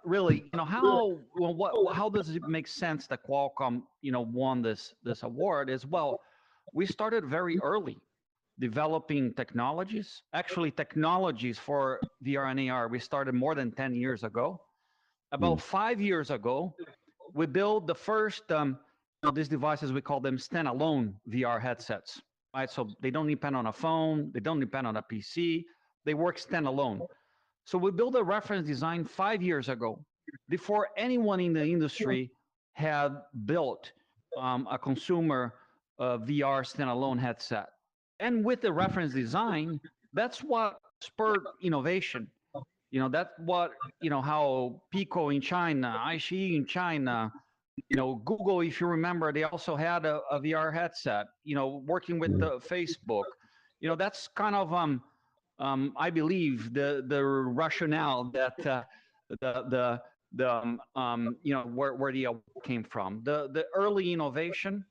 really, how does it make sense that Qualcomm, won this award? Is well, we started very early developing technologies. Actually, technologies for VR and AR, we started more than 10 years ago. Hmm. About 5 years ago, we built the first, these devices, we call them standalone VR headsets, right? So they don't depend on a phone, they don't depend on a PC, they work standalone. So we built a reference design 5 years ago, before anyone in the industry had built a consumer VR standalone headset. And with the reference design, that's what spurred innovation. That's what, how Pico in China, iQIYI in China, Google, if you remember, they also had a VR headset, working with Facebook. That's kind of, I believe, the rationale that the where the award came from. The early innovation,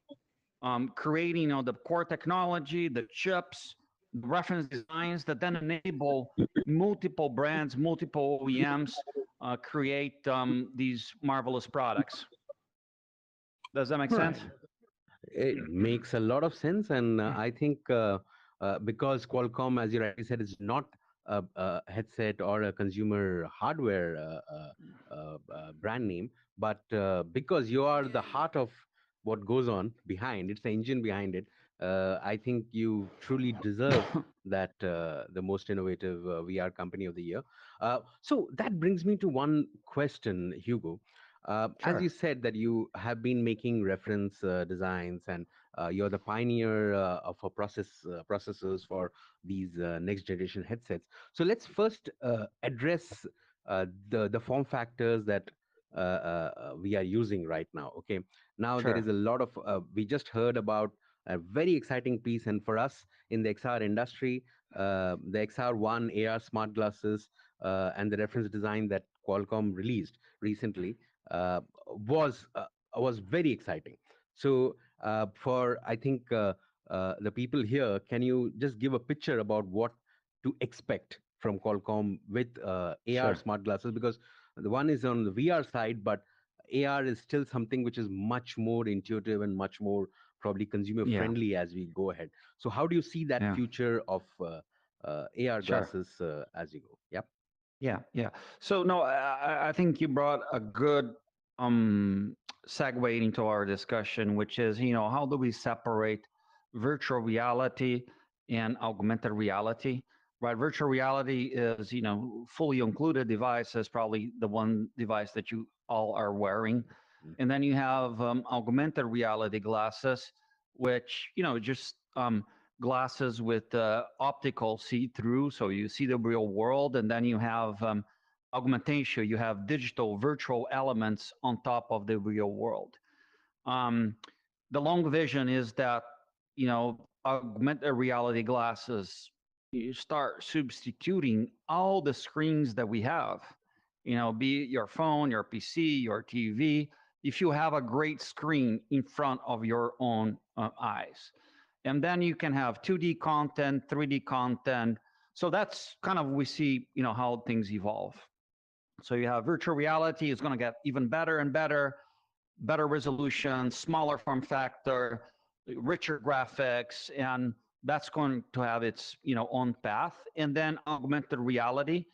creating the core technology, the chips, the reference designs that then enable multiple brands, multiple OEMs create these marvelous products. Does that make sense? Right. It makes a lot of sense, and I think because Qualcomm, as you rightly said, is not a headset or a consumer hardware brand name, but because you are the heart of what goes on behind, it's the engine behind it. I think you truly deserve that the most innovative VR company of the year. So that brings me to one question, Hugo. As Sure. you said that you have been making reference designs, and you're the pioneer of a processors for these next generation headsets. So let's first address the form factors that we are using right now. Okay, now there Sure. is a lot of we just heard about a very exciting piece, and for us in the XR industry, the XR1 AR smart glasses and the reference design that Qualcomm released recently uh, was very exciting. So for I think the people here, can you just give a picture about what to expect from Qualcomm with AR Sure. smart glasses? Because the one is on the VR side, but AR is still something which is much more intuitive and much more probably consumer Yeah. friendly as we go ahead. So how do you see that Yeah. future of AR Sure. glasses as you go? Yep. Yeah. Yeah. So no, I think you brought a good um segue into our discussion, which is, how do we separate virtual reality and augmented reality? Right. Virtual reality is, fully included devices, probably the one device that you all are wearing. And then you have augmented reality glasses, which, just glasses with optical see-through, so you see the real world. And then you have augmentation, you have digital virtual elements on top of the real world. um, the long vision is that, augmented reality glasses, you start substituting all the screens that we have, be it your phone, your PC, your TV. If you have a great screen in front of your own eyes, and then you can have 2D content, 3D content. So that's kind of, we see, how things evolve. So you have virtual reality is going to get even better and better, better resolution, smaller form factor, richer graphics, and that's going to have its, own path. And then augmented reality,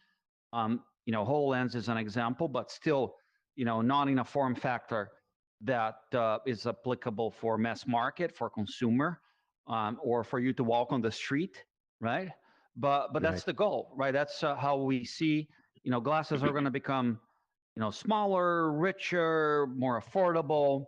HoloLens is an example, but still, not in a form factor that is applicable for mass market, for consumer, or for you to walk on the street, right? But that's Right. the goal, right? That's how we see, glasses are going to become, smaller, richer, more affordable.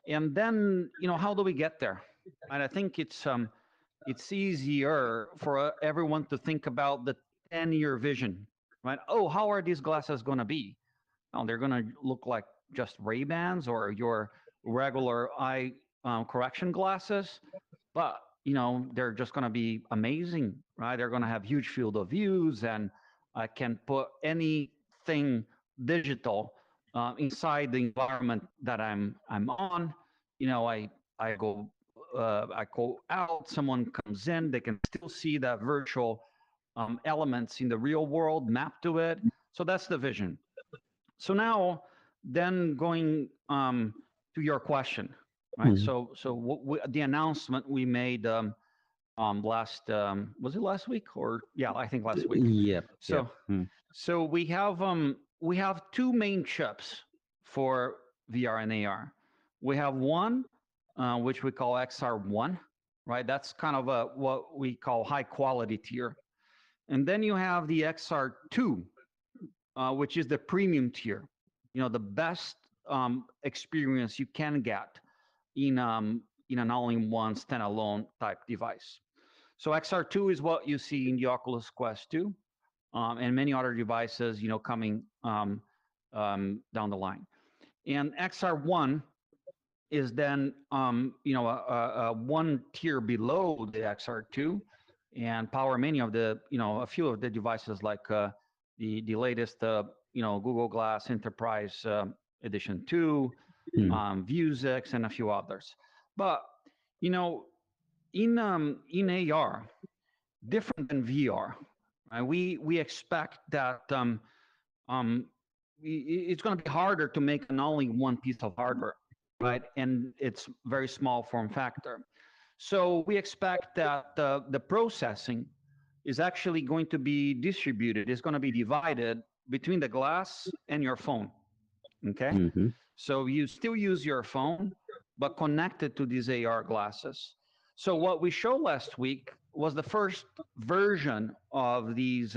And then, how do we get there? And I think it's easier for everyone to think about the 10-year vision, right? Oh, how are these glasses going to be? Oh, they're going to look like just Ray-Bans or your regular eye correction glasses, but they're just going to be amazing, right? They're going to have huge field of views, and I can put anything digital inside the environment that I'm on. I go out, someone comes in, they can still see that virtual elements in the real world mapped to it. So that's the vision. So now, then going to your question, right? Mhm. So the announcement we made last was it last week or yeah, I think last week. Yep, yep. So so we have two main chips for VR and AR. We have one which we call XR1, right? That's kind of a what we call high quality tier. And then you have the XR2, which is the premium tier. You know, the best experience you can get in an all-in-one standalone type device. So XR2 is what you see in the Oculus Quest 2 and many other devices, you know, coming down the line. And XR1 is then, you know, a one tier below the XR2 and power many of the, you know, a few of the devices like the latest, you know, Google Glass Enterprise Edition 2, Mm. Vuzix, and a few others. But, you know, in AR, different than VR, right? We expect that um, it's going to be harder to make an only one piece of hardware, right? And it's very small form factor. So we expect that the processing is actually going to be distributed. It's going to be divided between the glass and your phone. Okay. Mm-hmm. So you still use your phone, but connected to these AR glasses. So what we showed last week was the first version of these.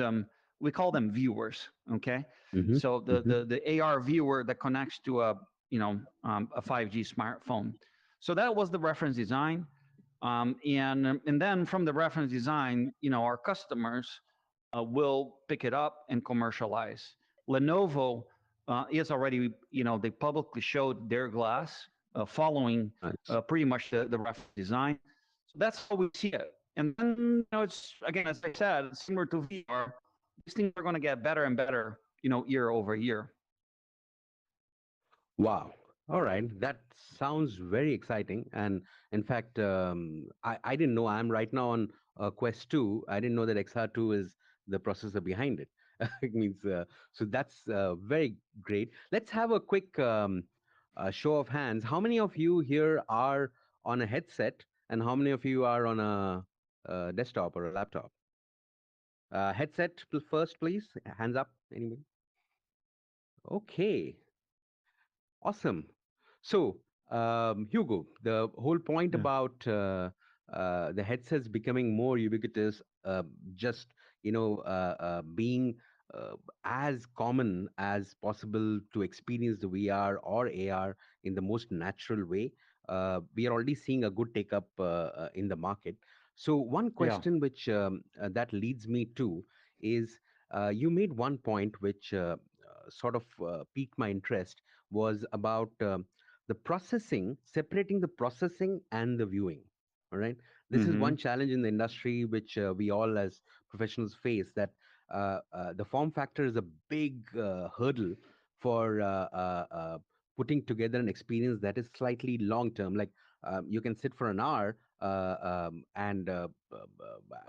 We call them viewers. Okay. Mm-hmm. So Mm-hmm. the AR viewer that connects to a a 5G smartphone. So that was the reference design. And then from the reference design, you know, our customers will pick it up and commercialize. Lenovo is already, you know, they publicly showed their glass following Nice. pretty much the reference design. So that's how we see it. And then, you know, it's again, as I said, similar to VR, these things are going to get better and better, you know, year over year. Wow. All right. That sounds very exciting. And in fact, I didn't know I'm right now on Quest 2. I didn't know that XR2 is the processor behind it. It means, so that's very great. Let's have a quick show of hands. How many of you here are on a headset and how many of you are on a, desktop or a laptop? Headset first, please. Hands up. Anybody? Okay. Awesome. So, Hugo, the whole point Yeah. about the headsets becoming more ubiquitous, just being uh, as common as possible to experience the VR or AR in the most natural way. We are already seeing a good take up in the market. So, one Yeah. question which that leads me to is you made one point which sort of piqued my interest was about the processing, separating the processing and the viewing. All right. This is Mm-hmm. one challenge in the industry which we all as professionals face, that the form factor is a big hurdle for putting together an experience that is slightly long term. Like you can sit for an hour and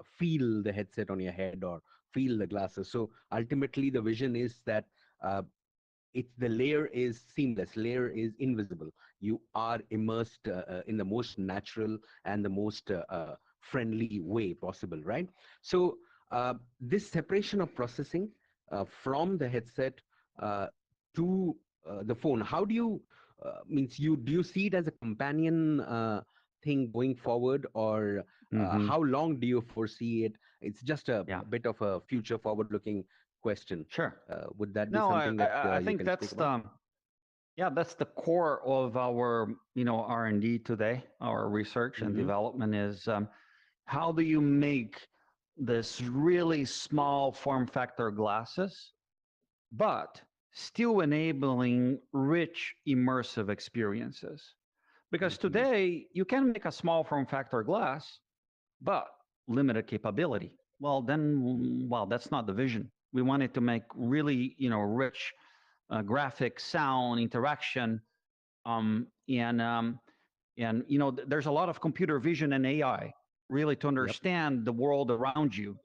feel the headset on your head or feel the glasses. So ultimately, the vision is that uh, it's the layer is seamless, layer is invisible, you are immersed in the most natural and the most friendly way possible, right? So this separation of processing from the headset uh, to the phone, how do you means you do you see it as a companion thing going forward, or Mm-hmm. how long do you foresee it? It's just a Yeah. bit of a future forward looking question. Sure. Would that be No, something that I you think can speak that's about? yeah, that's the core of our, you know, R&D today. Our research and Mm-hmm. development is how do you make this really small form factor glasses, but still enabling rich immersive experiences? Because Mm-hmm. today you can make a small form factor glass, but limited capability. Well, then, well, that's not the vision. We wanted to make really, you know, rich graphic, sound, interaction, um, and um, and you know, there's a lot of computer vision and AI really to Yep. understand the world around you.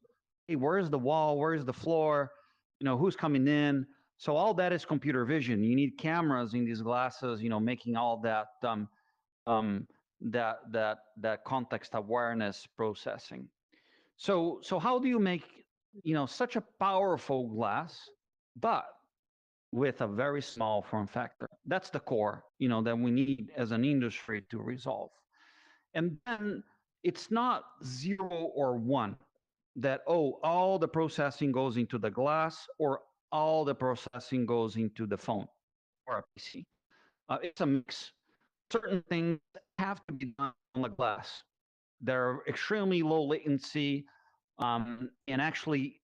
Hey, where's the wall? Where's the floor? You know, who's coming in? So all that is computer vision. You need cameras in these glasses, making all that um, that context awareness processing. So how do you make such a powerful glass, but with a very small form factor? That's the core, that we need as an industry to resolve. And then it's not zero or one, that, oh, all the processing goes into the glass or all the processing goes into the phone or a PC. It's a mix. Certain things have to be done on the glass. They're extremely low latency, and actually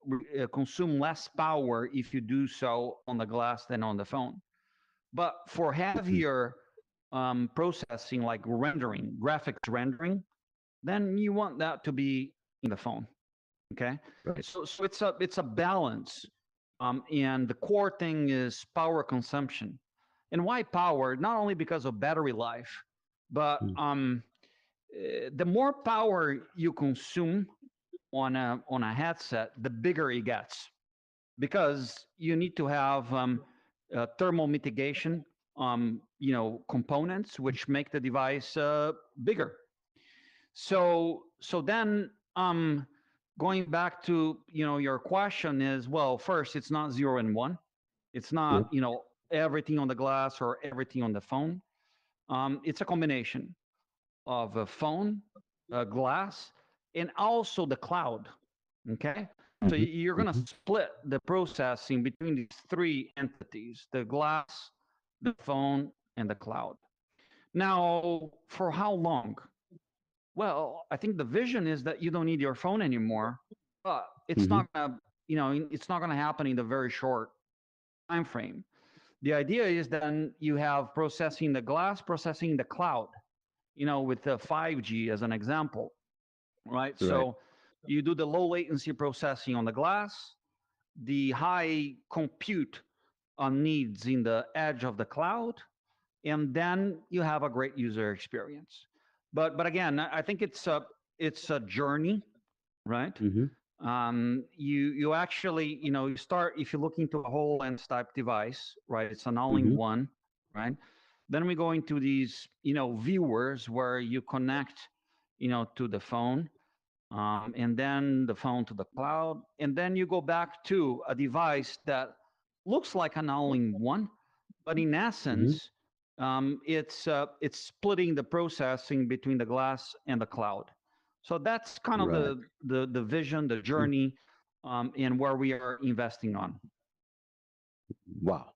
consume less power if you do so on the glass than on the phone. But for Mhm. heavier processing, like rendering, graphics rendering, then you want that to be in the phone. Okay, Right. so it's a balance, and the core thing is power consumption. And why power? Not only because of battery life, but Mm. the more power you consume on a headset, the bigger it gets, because you need to have thermal mitigation, components which make the device bigger. So then, going back to your question is, well, first, it's not zero and one. It's not Nope. everything on the glass or everything on the phone. It's a combination of a phone, a glass, and also the cloud. Okay, so Hmm. you're going to Hmm. split the processing between these three entities: the glass, the phone, and the cloud. Now, for how long? Well, I think the vision is that you don't need your phone anymore, but it's Hmm. not gonna, it's not gonna happen in the very short time frame. The idea is then you have processing the glass, processing the cloud, with the 5G as an example, right? Right. So you do the low latency processing on the glass, the high compute on needs in the edge of the cloud, and then you have a great user experience. But again, I think it's a journey, right? Hmm. You actually, you start, if you look into a whole lens type device, right? It's an all in Hmm. one, right? Then we go into these viewers where you connect to the phone, and then the phone to the cloud, and then you go back to a device that looks like an all-in-one, but in Hmm. essence, it's splitting the processing between the glass and the cloud. So that's kind of Right. the vision, the journey, and where we are investing on. Wow.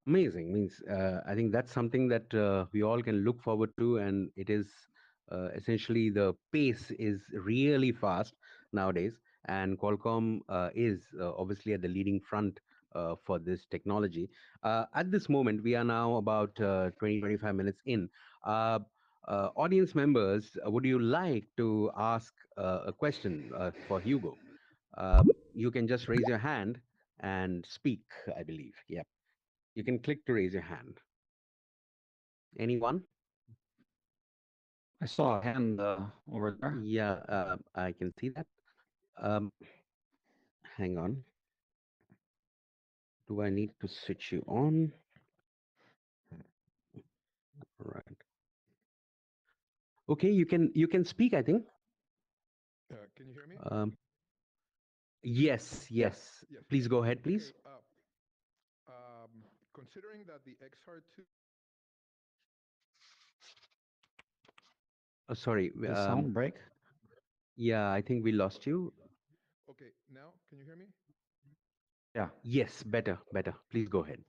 Amazing. Means I think that's something that we all can look forward to, and it is essentially the pace is really fast nowadays, and Qualcomm is obviously at the leading front for this technology. At this moment, we are now about 20-25 minutes in. Uh, Audience members, would you like to ask a question for Hugo? You can just raise your hand and speak, I believe. Yeah. You can click to raise your hand. Anyone? I saw a hand over there. Yeah, I can see that. Um, Hang on. Do I need to switch you on? Right. Okay, you can speak, I think. Can you hear me? Um, yes, Yeah. yes. Yes. Please go ahead, Okay. please. Considering that the XR2. Sorry. The sound break. Yeah, I think we lost you. Okay, now can you hear me? Yeah. Yes, better, better. Please go ahead.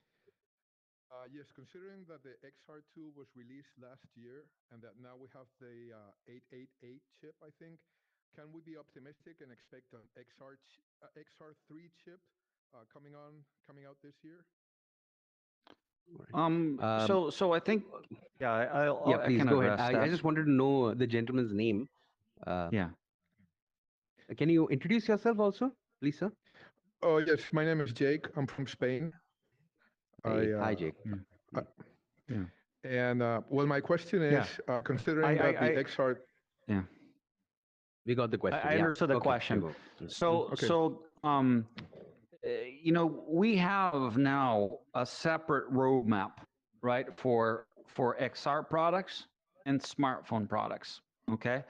Yes, considering that the XR2 was released last year and that now we have the 888 chip, I think, can we be optimistic and expect an XR3 chip coming out this year? Right. So I think, yeah, Yeah, I please can go ahead. address I that. just wanted to know the gentleman's name. Uh, Yeah. can you introduce yourself also, please, sir? Oh, yes, my name is Jake. I'm from Spain. I Hey, hi, Jake. Yeah. uh, Yeah. and well, my question is, Yeah. I, considering that I, the I XR, yeah. We got the question. I Yeah. understood the Okay, you question. go. Mm. So, okay, so we have now a separate roadmap, right, for XR products and smartphone products. Okay,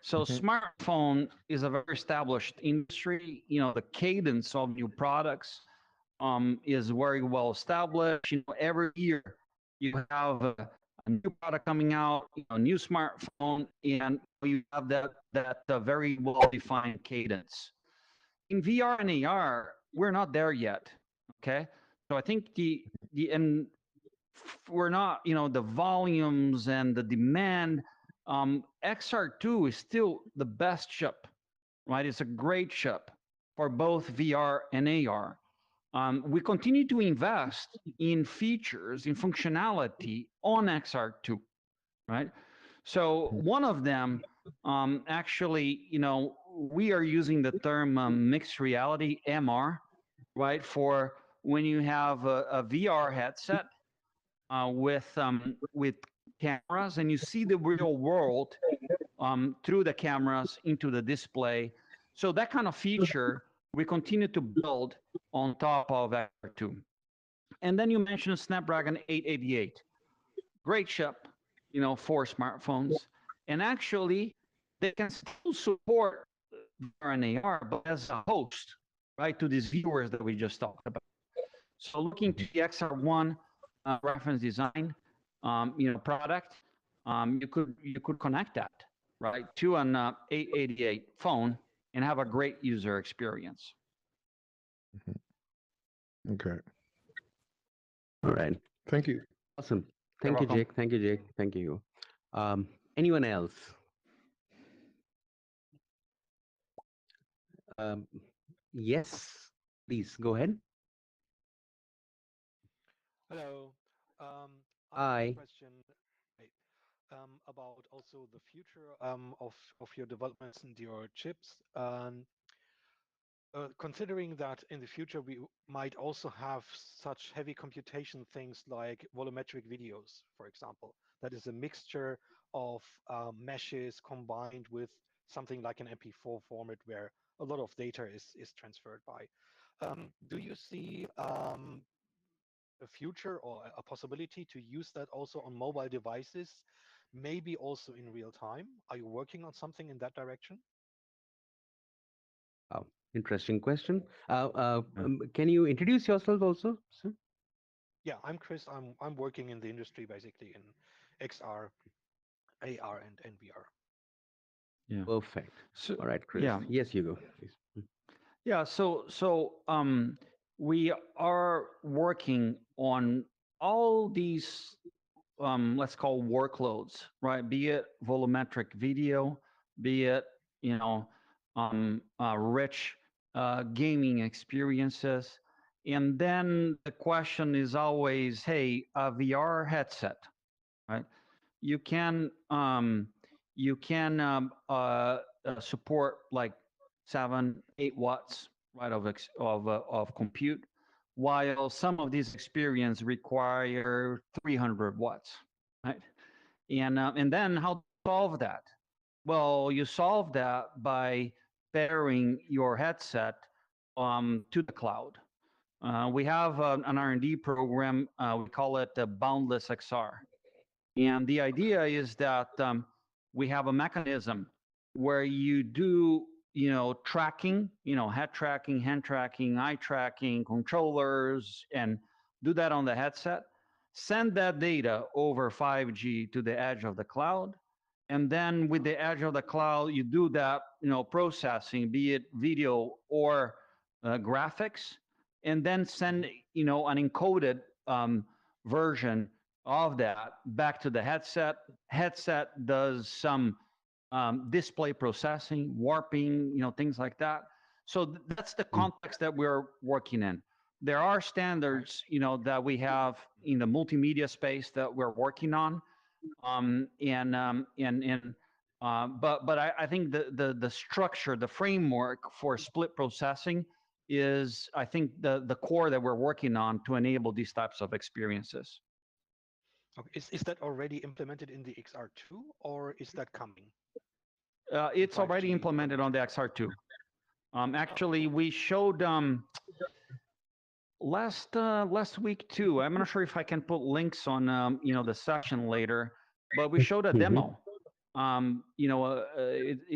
so Hmm. smartphone is a very established industry. The cadence of new products is very well established. Every year you have a new product coming out, a new smartphone, and you have that very well defined cadence. In VR and AR, we're not there yet. Okay, so I think the and we're not, the volumes and the demand. XR2 is still the best chip, right? It's a great chip for both VR and AR. We continue to invest in features, in functionality on XR2, right? So one of them, actually, we are using the term mixed reality (MR), right, for when you have a VR headset with cameras and you see the real world through the cameras into the display. So that kind of feature we continue to build on top of XR2. And then you mentioned Snapdragon 888, great chip, for smartphones. And actually, they can still support VR and AR, but as a host, right, to these viewers that we just talked about. So looking to the XR1 reference design, product, you could connect that, right, to an 888 phone and have a great user experience. Okay. All right. Thank you. Awesome. You're Thank you, welcome. Jake. Thank you, Jake. Thank you. Anyone else? Um, yes, please go ahead. Hello. I have a Hi. question right, about also the future of your developments and your chips. Considering that in the future we might also have such heavy computation things like volumetric videos, for example, that is a mixture of meshes combined with something like an MP4 format where a lot of data is transferred by. Do you see a future or a possibility to use that also on mobile devices, maybe also in real time? Are you working on something in that direction? Oh, interesting question. Yeah. Can you introduce yourself also, sir? Yeah, I'm Chris. I'm working in the industry basically in XR, AR, and VR. Yeah. Perfect. So All right, Chris. yeah, Yes, Hugo, please. yeah. So we are working on all these, let's call workloads, right? Be it volumetric video, be it, rich gaming experiences. And then the question is always, hey, a VR headset, right? You can support like 7, 8 watts, right, of compute, while some of these experience require 300 watts, right? And then how to solve that? Well, you solve that by pairing your headset to the cloud. We have an R&D program. We call it Boundless XR, and the idea is that we have a mechanism where you do, tracking, head tracking, hand tracking, eye tracking, controllers, and do that on the headset. Send that data over 5G to the edge of the cloud. And then with the edge of the cloud, you do that, processing, be it video or graphics, and then send, an encoded version of that back to the headset. Headset does some display processing, warping, things like that. So that's the Mm. context that we're working in. There are Right. standards, that we have in the multimedia space that we're working on, but I think the structure, the framework for split processing is, I think, the core that we're working on to enable these types of experiences. Okay. Is that already implemented in the XR2 or is that coming? The It's already 5G implemented on volumetric the video. XR2. Oh, Actually, okay. we showed last week too. I'm not sure if I can put links on the session later, but we showed a Hmm. demo.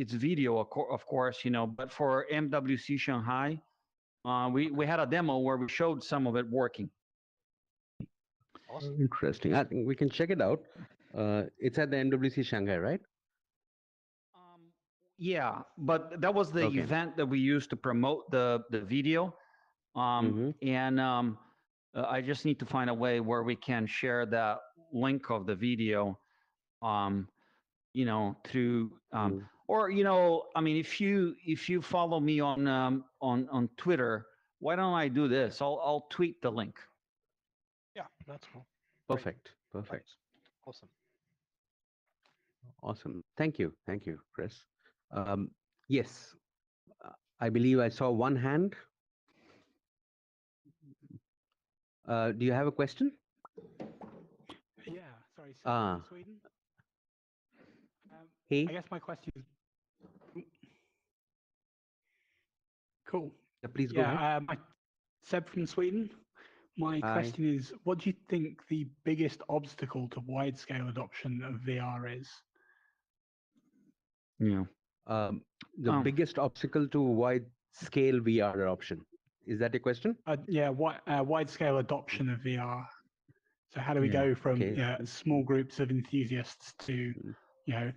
It's video, of course, but for MWC Shanghai, we had a demo where we showed some of it working. Awesome. Interesting. I think we can check it out. It's at the MWC Shanghai, right? Um, yeah, but that was the Okay. event that we used to promote the video. Hmm. And I just need to find a way where we can share that link of the video, um, through, or I mean, if you follow me on Twitter, why don't I do this? I'll tweet the link. Yeah, that's cool. Great. Perfect. Perfect. Thanks. Awesome. Awesome. Thank you, Chris. Um, yes, uh, I believe I saw one hand. Do you have a question? Yeah, sorry, Seb Ah, from Sweden. hey. I guess my question is cool. Yeah, please go ahead. Yeah, Seb from Sweden. My Hi. question is, what do you think the biggest obstacle to wide-scale adoption of VR is? Yeah. Um, the Um, biggest obstacle to wide scale VR adoption. Is that a question? Yeah, wide-scale adoption of VR. So how do we yeah. go from Okay. small groups of enthusiasts to Mm,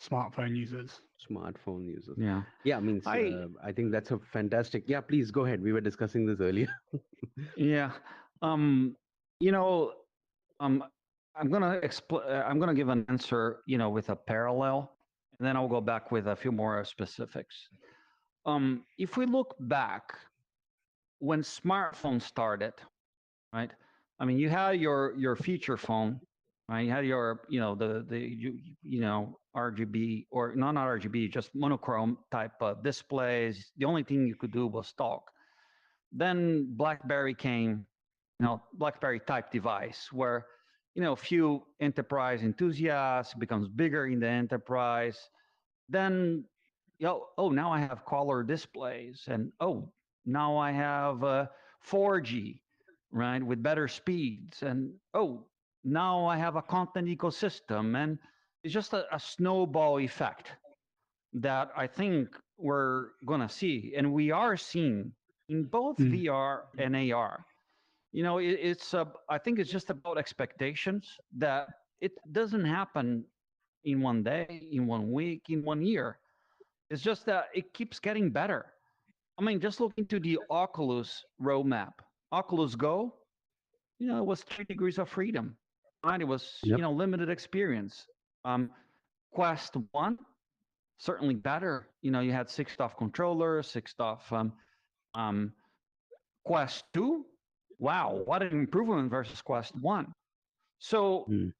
smartphone users? Smartphone users. Yeah. Yeah, means I I think that's a fantastic. Yeah, please go ahead. We were discussing this earlier. Yeah. Um, you know, um, I'm gonna give an answer, with a parallel, and then I'll go back with a few more specifics. If we look back when smartphones started, right? I mean, you had your feature phone, right? You had your, RGB, or not RGB, just monochrome type of displays. The only thing you could do was talk. Then BlackBerry came, BlackBerry type device where, a few enterprise enthusiasts becomes bigger in the enterprise. Then, oh, now I have color displays, and oh, now I have 4G, right, with better speeds, and oh, now I have a content ecosystem, and it's just a snowball effect that I think we're gonna see, and we are seeing in both Mm, VR and AR. I think it's just about expectations that it doesn't happen in one day, in one week, in one year. It's just that it keeps getting better. I mean, just look into the Oculus roadmap. Oculus Go, it was 3 degrees of freedom, right? It was, Yep. limited experience. Quest 1, certainly better. You had 6 stuff controllers, 6 stuff. Um, Quest 2, wow, what an improvement versus Quest 1. So, Mm,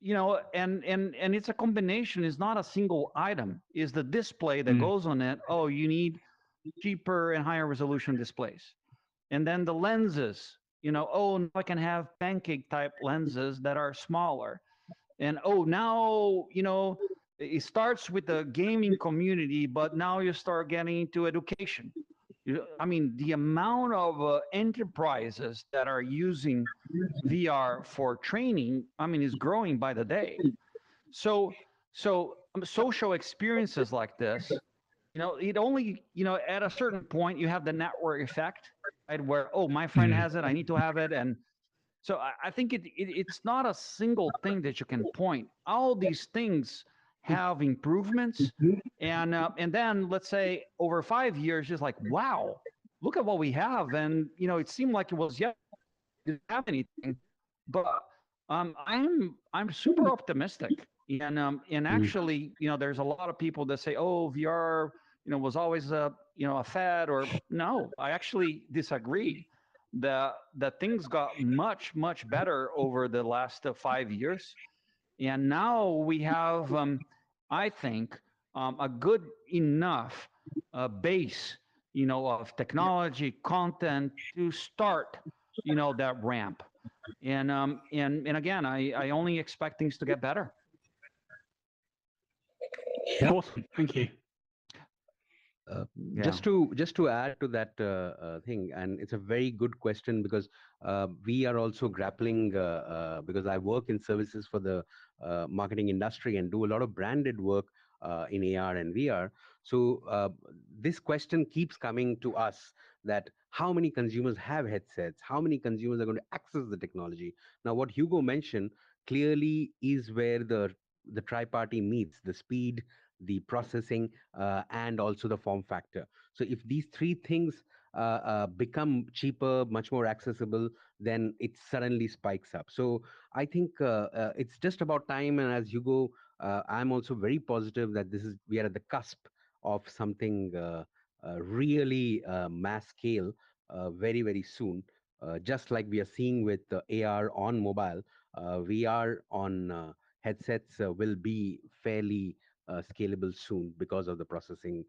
and it's a combination. It's not a single item. Is the display that mm, goes on it? Oh, you need cheaper and higher resolution displays. And then the lenses. Oh, now I can have pancake type lenses that are smaller. And oh, now it starts with the gaming community, but now you start getting into education. I mean, the amount of enterprises that are using VR for training, I mean, is growing by the day. So social experiences like this, it only, at a certain point, you have the network effect, right? Where, oh, my friend mm, has it, I need to have it. And so I think it's not a single thing that you can point. All these things have improvements, and then let's say over 5 years, just like, wow, look at what we have, and it seemed like it was, yeah, didn't have anything, but I'm super optimistic, and mm, actually, there's a lot of people that say, oh, VR, was always a fad, or no, I actually disagree. That things got much better over the last 5 years, and now we have, I think, a good enough base, of technology content to start, that ramp. And again, I only expect things to get better. awesome, thank you. Uh, Yeah. just to add to that thing, and it's a very good question because we are also grappling because I work in services for the marketing industry and do a lot of branded work in AR and VR. So this question keeps coming to us that how many consumers have headsets, how many consumers are going to access the technology. Now, what Hugo mentioned clearly is where the tri-party meets: the speed, the processing, and also the form factor. So if these three things become cheaper, much more accessible, then it suddenly spikes up. So I think it's just about time. And as Hugo, I'm also very positive that we are at the cusp of something really mass scale very, very soon. Just like we are seeing with AR on mobile, VR on headsets will be fairly scalable soon because of the processing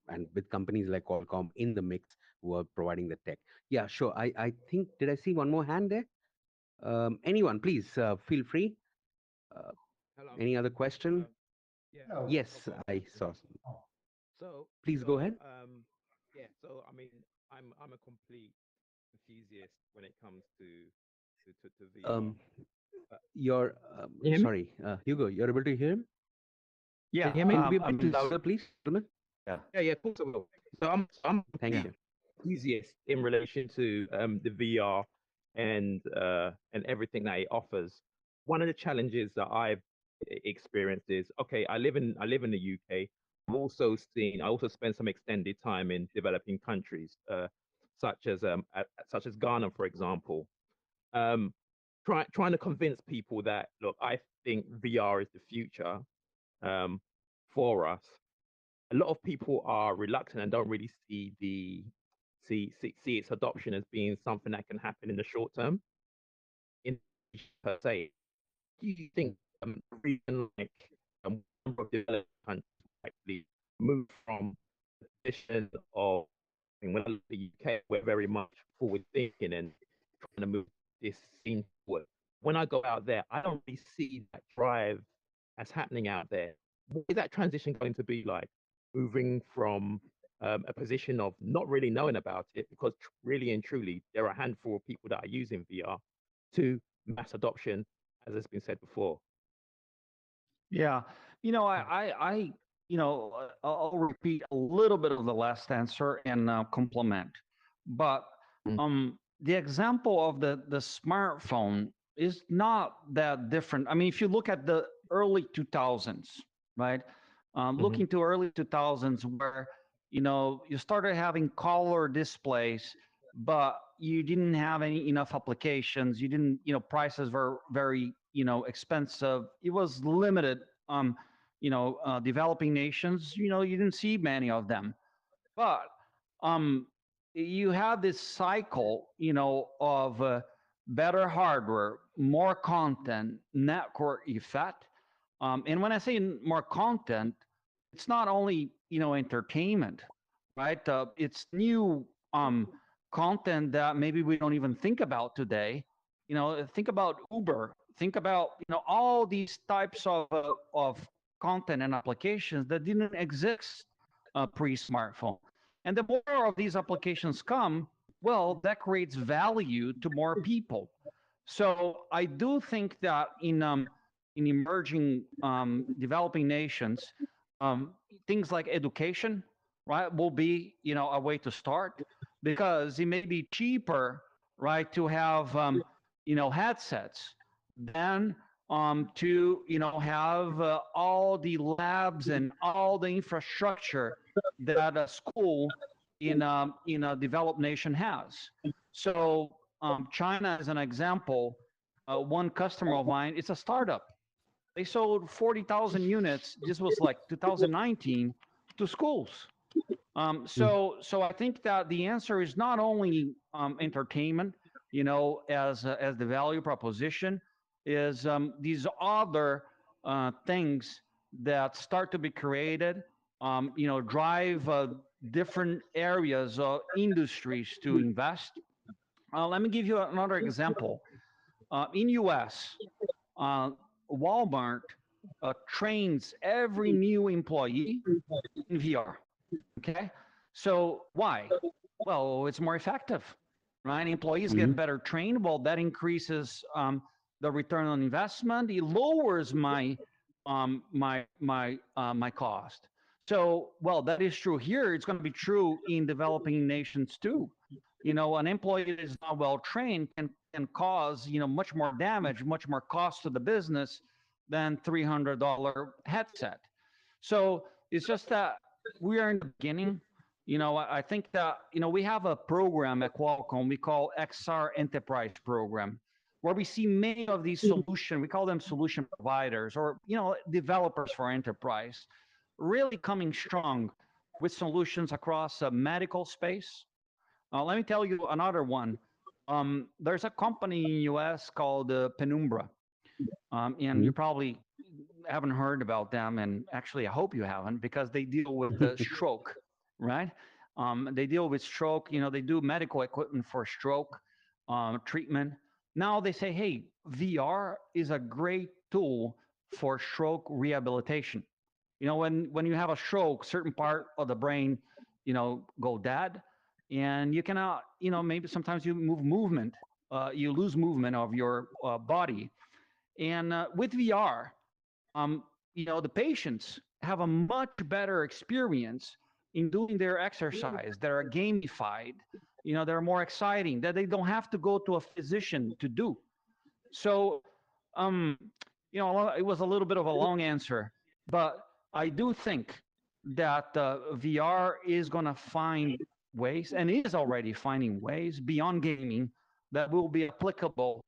and with companies like Qualcomm in the mix who are providing the tech. Yeah, sure. I think, did I see one more hand there? Anyone, please feel free. Uh, Hello. any other question? Yeah, I've Yes, got a I question. saw. So, Please go ahead. yeah. So, I mean, I'm a complete enthusiast when it comes to VR. Um, Uh, you're, can you hear me? sorry, Hugo, you're able to hear him? Can Yeah. you hear me? Could you be a bit I'm louder, please, gentlemen? yeah. Yeah, of course I will. So I'm a Thank Yeah. complete you. enthusiast in relation to the VR and everything that it offers. One of the challenges that I've experienced is okay. I live in the UK. I also spent some extended time in developing countries, such as Ghana, for example. Um, trying to convince people that look, I think VR is the future um, for us. A lot of people are reluctant and don't really see its adoption as being something that can happen in the short term in per se. Do you think a region like number of developed countries actually move from the position of, when I look at the UK, we're very much forward thinking and trying to move this scene forward. When I go out there, I don't really see that drive as happening out there. What is that transition going to be like? Moving from a position of not really knowing about it, because really and truly, there are a handful of people that are using VR, to mass adoption, as has been said before. Yeah, I'll repeat a little bit of the last answer and complement. But Mm. the example of the smartphone is not that different. I mean, if you look at the early 2000s, right? Look Mhm. into early 2000s where, you started having color displays, but you didn't have any enough applications. You didn't, prices were very, expensive. It was limited. Developing nations, you didn't see many of them. But um, you have this cycle, of better hardware, more content, network effect. And when I say more content, it's not only, entertainment, right? It's new content that maybe we don't even think about today. Think about Uber. Think about, all these types of content and applications that didn't exist pre-smartphone. And the more of these applications come, well, that creates value to more people. So I do think that in emerging developing nations, um, things like education, right, will be, a way to start, because it may be cheaper, right, to have headsets than to have all the labs and all the infrastructure that a school in a developed nation has. So China, as an example, one customer of mine, it's a startup. They sold 40,000 units. This was like 2019 to schools. So I think that the answer is not only entertainment, as the value proposition, is these other things that start to be created, drive different areas of industries to invest. Let me give you another example. In US, uh, Walmart trains every new employee in VR. Okay. So why? Well, it's more effective, right? Employees Hmm. get better trained. Well, that increases the return on investment. It lowers my cost. So, well, that is true here. It's going to be true in developing nations too. An employee that is not well trained can cause much more damage, much more cost to the business than $300 headset. So it's just that we are in the beginning. I think that we have a program at Qualcomm we call XR Enterprise Program, where we see many of these solution. We call them solution providers or developers for enterprise, really coming strong with solutions across a medical space. Let me tell you another one. There's a company in US called Penumbra, and you probably haven't heard about them, and actually, I hope you haven't, because they deal with the stroke, right? They deal with stroke. They do medical equipment for stroke treatment. Now they say, hey, VR is a great tool for stroke rehabilitation. When you have a stroke, certain part of the brain, go dead, and you cannot, maybe sometimes you you lose movement of your body, and with VR, um, the patients have a much better experience in doing their exercise that are gamified, that are more exciting, that they don't have to go to a physician to do. So, um, it was a little bit of a long answer, but I do think that VR is going to find ways, and is already finding ways beyond gaming that will be applicable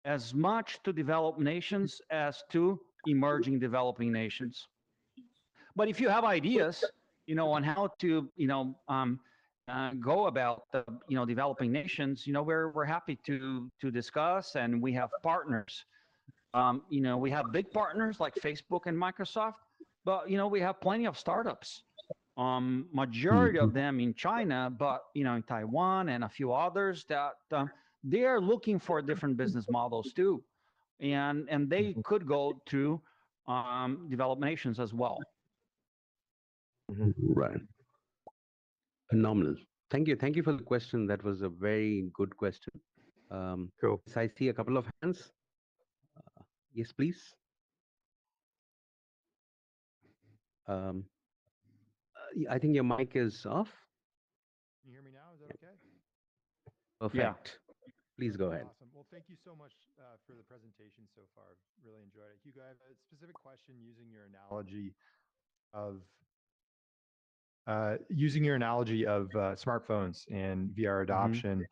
as much to developed nations as to emerging developing nations. But if you have ideas, on how to, go about, developing nations, we're happy to discuss, and we have partners. We have big partners like Facebook and Microsoft, but we have plenty of startups. Majority of them in China, but in Taiwan and a few others that they are looking for different business models too, and they could go to developed nations as well. Right. Phenomenal. Thank you for the question. That was a very good question. Cool. Yes, I see a couple of hands. Yes, please. Um, I think your mic is off. Can you hear me now? Is that okay? Yeah. Perfect. Please go ahead. Awesome. Well, thank you so much for the presentation so far. Really enjoyed it. Hugo, I have a specific question using your analogy of smartphones and VR adoption.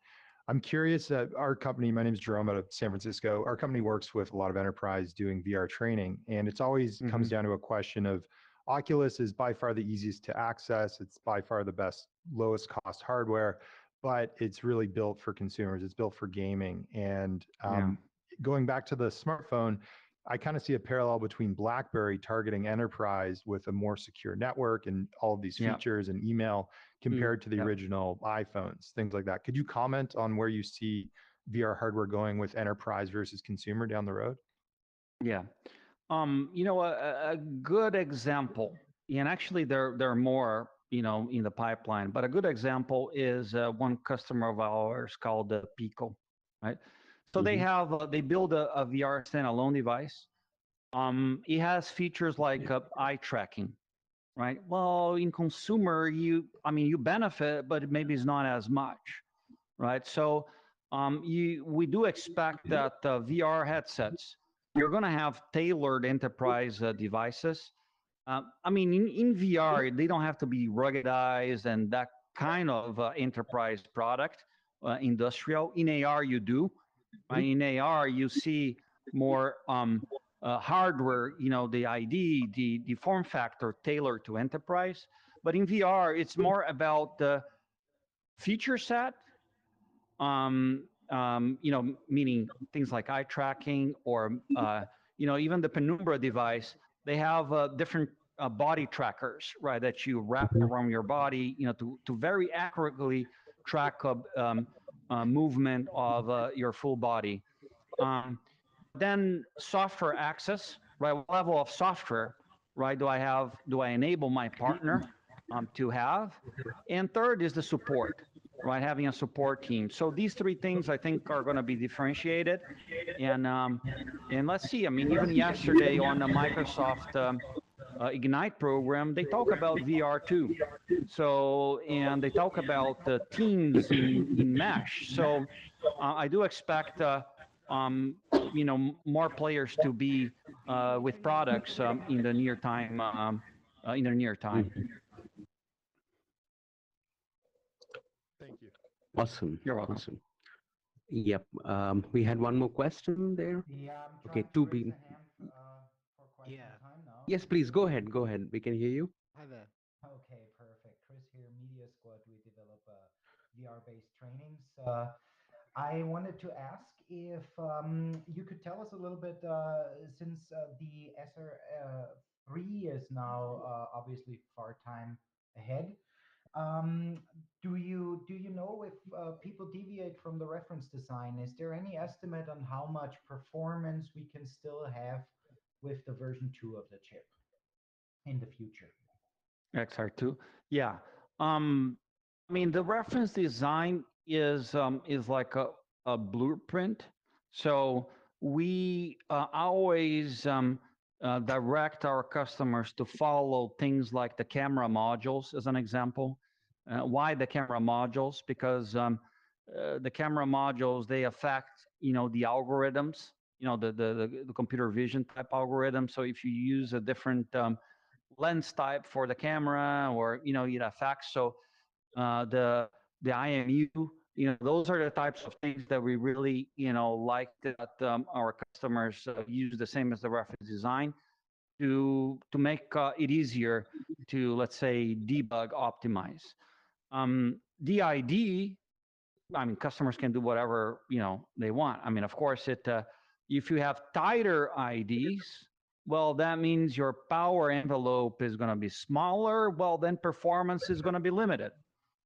I'm curious. Our company, my name is Jerome out of San Francisco. Our company works with a lot of enterprise doing VR training, and it's always comes down to a question of Oculus is by far the easiest to access. It's by far the best, lowest cost hardware, but it's really built for consumers. It's built for gaming. And Yeah. going back to the smartphone, I kind of see a parallel between BlackBerry targeting enterprise with a more secure network and all of these Yeah. features and email compared to the Yep. original iPhones, things like that. Could you comment on where you see VR hardware going with enterprise versus consumer down the road? Yeah. A good example, and actually there are more, in the pipeline, but a good example is one customer of ours called Pico, right? So Hmm. they build a VR standalone device. It has features like eye tracking, right? Well, in consumer, you benefit, but maybe it's not as much, right? So we do expect that VR headsets, you're going to have tailored enterprise devices. In VR, they don't have to be ruggedized and that kind of enterprise product, industrial. In AR, you do. In AR, you see more hardware, the ID, the form factor tailored to enterprise. But in VR, it's more about the feature set, meaning things like eye tracking or, even the Penumbra device, they have different body trackers, right, that you wrap around your body, to very accurately track movement of your full body. Then software access, right? What level of software, right? Do I enable my partner? to have. And third is the support, right? Having a support team. So these three things I think are going to be differentiated. And let's see. I mean, even yesterday on the Microsoft Ignite program, they talk about VR too. So and they talk about teams in mesh. So I do expect um, more players to be with products in the near time. In the near time. Thank you. Awesome. You're welcome. Awesome. Yep. We had one more question there. Yeah, I'm Okay, trying to two raise people. a hand for quite Yeah. some time now. Yes, please go ahead. Go ahead. We can hear you. Hi there. Okay, perfect. Chris here, Media Squad. We develop VR-based trainings. I wanted to ask if you could tell us a little bit, since the SR3 is now obviously far time ahead. Do you know if people deviate from the reference design? Is there any estimate on how much performance we can still have with the version 2 of the chip in the future? XR2. Yeah. I mean, the reference design is like a blueprint. So we always direct our customers to follow things like the camera modules, as an example. Why the camera modules? Because the camera modules, they affect the algorithms, the computer vision type algorithm. So if you use a different lens type for the camera, or it affects. So the IMU, those are the types of things that we really like that our customers use the same as the reference design to make it easier to, let's say, debug, optimize. DID, I mean, customers can do whatever they want. I mean, of course, if you have tighter IDs, well, that means your power envelope is going to be smaller. Well, then performance is going to be limited,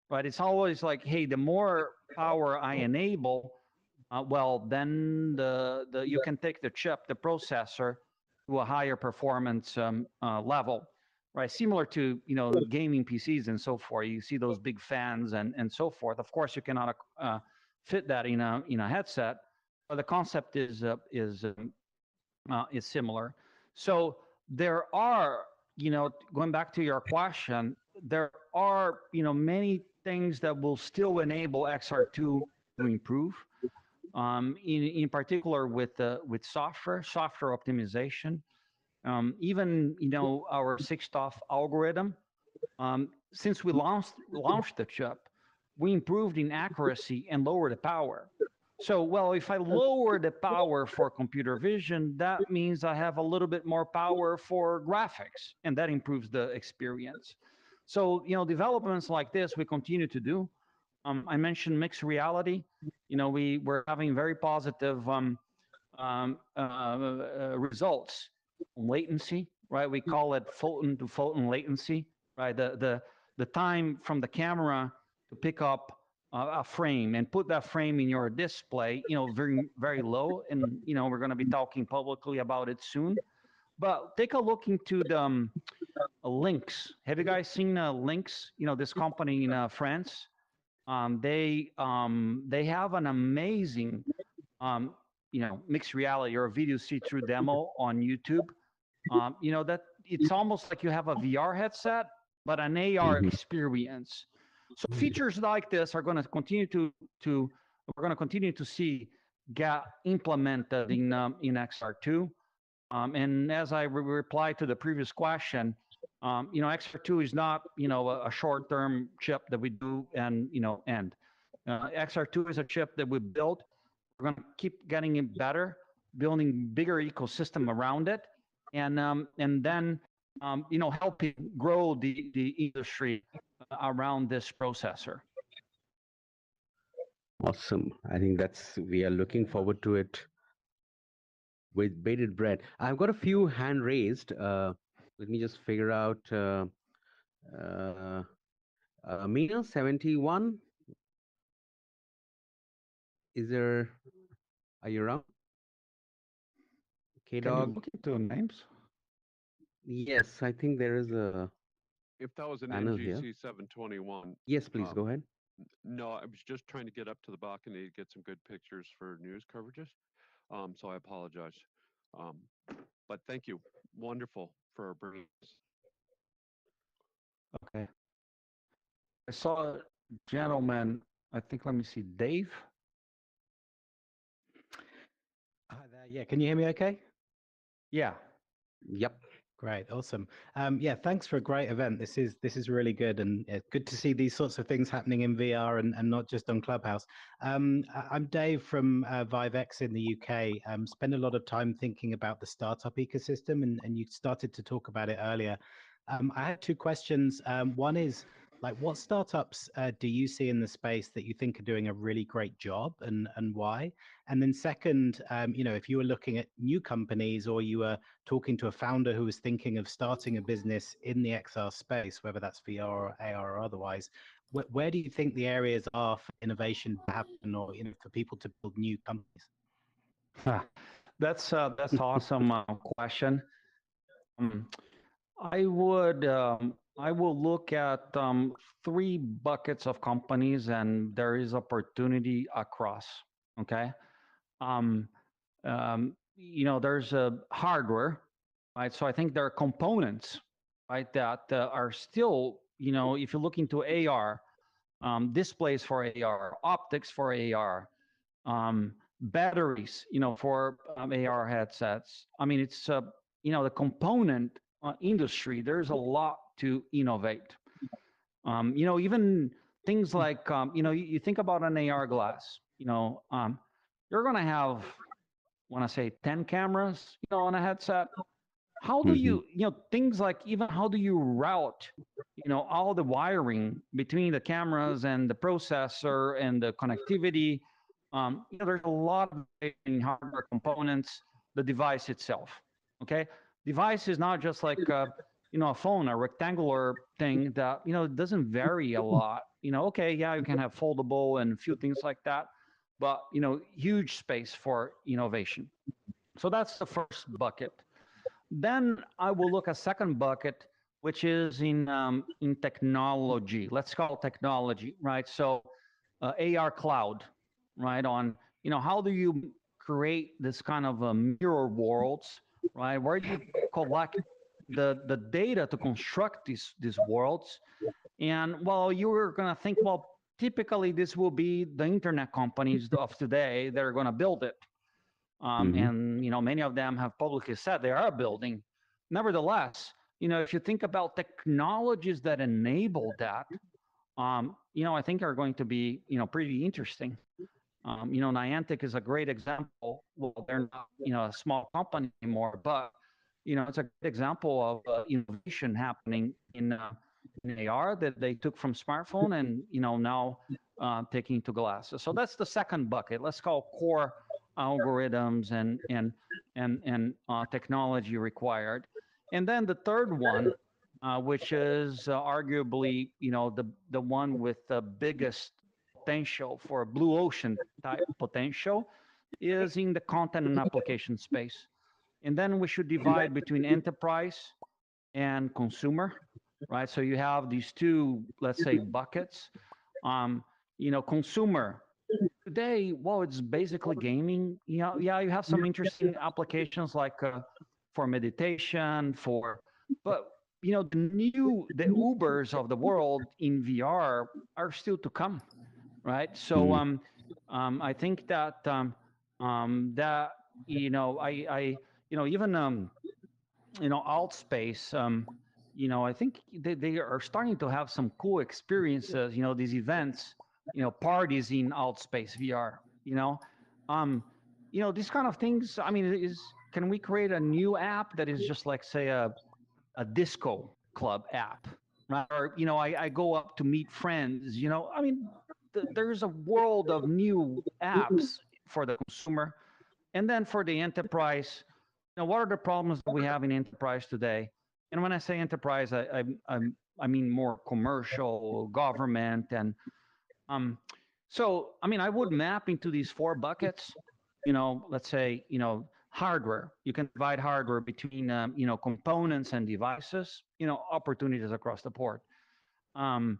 right? It's always like, hey, the more power I enable, well, then you can take the chip, the processor, to a higher performance level, right? Similar to gaming PCs and so forth. You see those big fans and so forth. Of course, you cannot fit that in a headset, but the concept is similar. So there are, going back to your question, there are many things that will still enable XR2 to improve. In particular with software optimization, even our 6ToF algorithm. Since we launched the chip, we improved in accuracy and lowered the power. So, well, if I lower the power for computer vision, that means I have a little bit more power for graphics, and that improves the experience. So, developments like this we continue to do. I mentioned mixed reality. We're having very positive results on latency, right? We call it photon to photon latency, right? The time from the camera to pick up a frame and put that frame in your display, very, very low. And, we're going to be talking publicly about it soon. But take a look into the Lynx. Have you guys seen Lynx? This company in France. They have an amazing mixed reality or video see-through demo on YouTube. That it's almost like you have a VR headset, but an AR experience. So features like this are going to continue we're going to continue to see get implemented in XR2. And as I replied to the previous question, XR2 is not a short-term chip that we do and end. XR2 is a chip that we built. We're going to keep getting it better, building bigger ecosystem around it, and then helping grow the industry around this processor. Awesome. I think we are looking forward to it with bated breath. I've got a few hand raised. Let me just figure out. Mina 71. Are you around? Can you K-Dog. look into names? Yes, I think there is a. if that was an Panel here. NGC 721, Yes, please go ahead. no, I was just trying to get up to the balcony to get some good pictures for news coverages. So I apologize. Um, but thank you. Wonderful for bringing this. Okay. I saw a gentleman, I think, let me see, Dave? Hi there. Yeah, can you hear me okay? Yeah. Yep. Great, awesome. Yeah, thanks for a great event. This is really good, and good to see these sorts of things happening in VR and not just on Clubhouse. I'm Dave from ViveX in the UK. Spend a lot of time thinking about the startup ecosystem, and you started to talk about it earlier. I had two questions. One is, like, what startups do you see in the space that you think are doing a really great job, and why? And then second, if you were looking at new companies, or you were talking to a founder who was thinking of starting a business in the XR space, whether that's VR or AR or otherwise, where do you think the areas are for innovation to happen, or for people to build new companies? That's awesome question. Um, I will look at three buckets of companies, and there is opportunity across. Okay. Um, there's a hardware, right? So I think there are components, right, that are still, if you look into AR, displays for AR, optics for AR, batteries, for AR headsets. I mean, it's the component industry. There's a lot to innovate. Even things like you think about an AR glass. You're going to have, when I say 10 cameras, on a headset. How do Mm-hmm. you, things like even how do you route, all the wiring between the cameras and the processor and the connectivity? There's a lot of in hardware components, the device itself. Okay, device is not just like a phone, a rectangular thing that it doesn't vary a lot. Okay, yeah, you can have foldable and a few things like that, but huge space for innovation. So that's the first bucket. Then I will look at second bucket, which is in technology. Let's call it technology, right? So AR cloud, right? On how do you create this kind of mirror worlds, right? Where do you collect the data to construct these worlds? And well, you were gonna think, well, typically this will be the internet companies of today that are gonna build it. Mm-hmm. And many of them have publicly said they are building. Nevertheless, if you think about technologies that enable that, I think are going to be pretty interesting. Niantic is a great example. Well, they're not a small company anymore, but it's a good example of innovation happening in AR that they took from smartphone and now taking to glasses. So that's the second bucket. Let's call core algorithms and technology required. And then the third one, which is arguably the one with the biggest potential for a blue ocean type potential, is in the content and application space. And then we should divide between enterprise and consumer, right? So you have these two, let's say, buckets. Consumer today, well, it's basically gaming. Yeah, you have some interesting applications like for meditation, but the Ubers of the world in VR are still to come, right? So I think that that even Altspace, I think they are starting to have some cool experiences. These events, parties in Altspace VR. These kind of things. I mean, can we create a new app that is just like, say, a disco club app, right? Or I go up to meet friends. I mean, there's a world of new apps for the consumer, and then for the enterprise. What are the problems that we have in enterprise today? And when I say enterprise, I mean more commercial, government, and so I mean I would map into these four buckets. Let's say hardware. You can divide hardware between components and devices. Opportunities across the board. Um,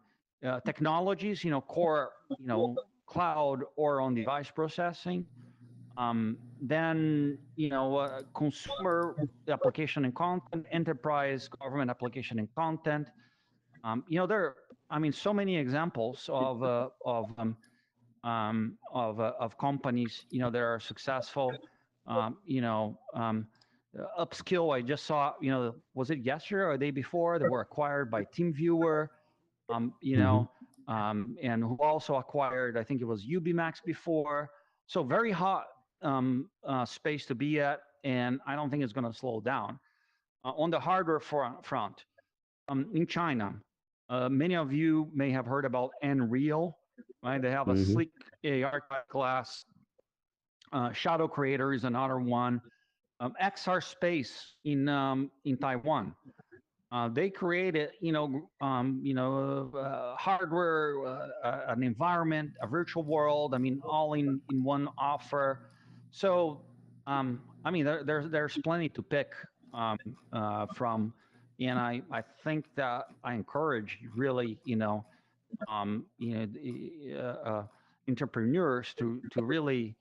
Technologies, core, cloud or on device processing. Then consumer application and content, enterprise, government application and content. There are, so many examples of companies, that are successful. Upskill, I just saw, was it yesterday or the day before, that were acquired by TeamViewer, Mhm. and who also acquired, I think it was UbiMax before. So very hot space to be at, and I don't think it's going to slow down. On the hardware front, in China, many of you may have heard about Unreal, right? They have a Mhm. sleek AR glass. Shadow Creator is another one. XR Space in Taiwan. They created, hardware, an environment, a virtual world. All in one offer. So, there's plenty to pick from, and I think that I encourage really, entrepreneurs to really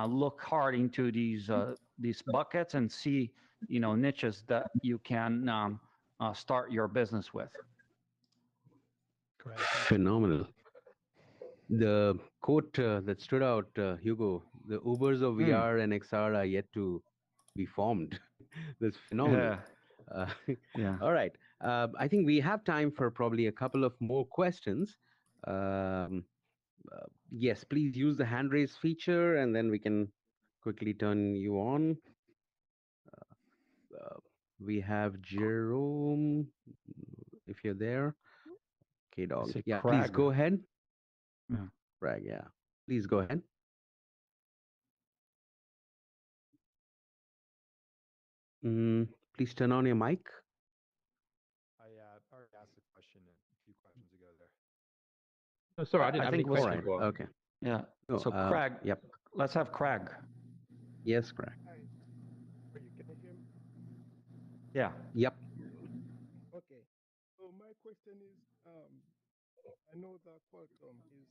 look hard into these buckets and see, niches that you can start your business with. Great, thank you. Phenomenal. The quote that stood out, Hugo, the Ubers of Mm, VR and XR are yet to be formed. That's phenomenal. yeah, Uh, yeah. all right. I think we have time for probably a couple of more questions. Um, yes, please use the hand raise feature and then we can quickly turn you on. Uh, we have Jerome, if you're there. Okay, dog. Say Yeah, please Craig. go ahead. Yeah. Right, yeah. Please go ahead. Mm, please turn on your mic. I already asked a question a few questions ago there. Oh, sorry, I I didn't have any think we'll. All questions. right. Well, Okay. Yeah. No, So Craig, yep. let's have Craig. Yes, correct. Hi, are you? Can you hear me? Yeah. Yep. Okay. So my question is, I know that Qualcomm is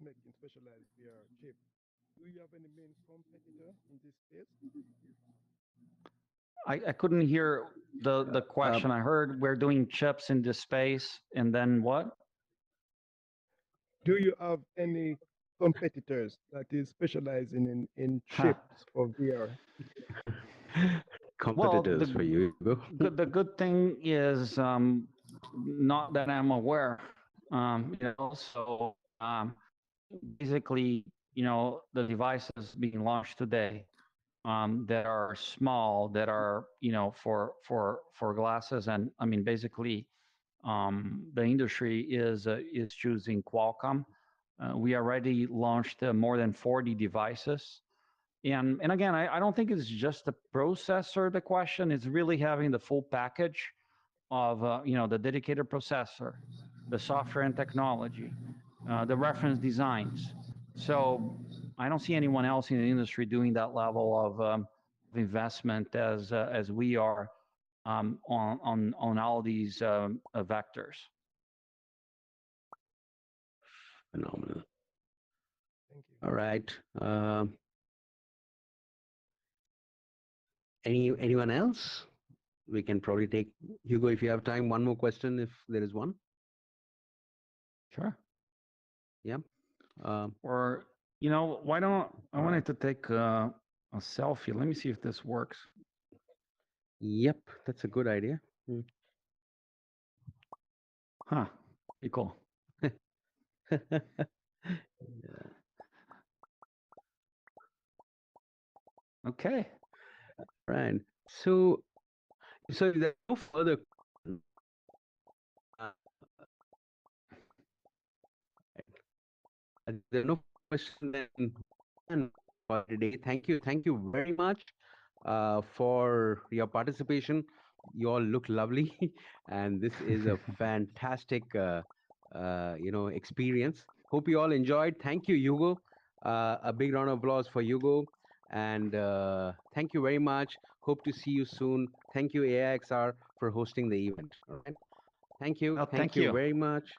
making specialized VR chip. Do you have any main competitor in this space? I couldn't hear the question. I heard we're doing chips into space, and then what? Do you have any competitors that is specializing in Huh. chips for VR? Well, Competitors for you, Hugo. the good thing is not that I'm aware. So basically, the devices being launched today that are small, that are for glasses, and basically the industry is choosing Qualcomm. We already launched more than 40 devices. And again, I don't think it's just the processor, the question. It's really having the full package of the dedicated processor, the software and technology, the reference designs. So I don't see anyone else in the industry doing that level of investment as we are on all these vectors. Phenomenal. Thank you. All right. Anyone else? We can probably take Hugo if you have time. One more question, if there is one. Sure. Yeah. Or why don't I wanted to take a selfie? Let me see if this works. Yep, that's a good idea. Huh. Pretty cool. Yeah. Okay. Right. So there's no further. Uh, there are no question then for today. Thank you very much for your participation. You all look lovely, and this is a fantastic, experience. Hope you all enjoyed. Thank you, Hugo. A big round of applause for Hugo. And thank you very much. Hope to see you soon. Thank you, AIXR, for hosting the event. All right. Thank you. Well, Thank thank you you. very much.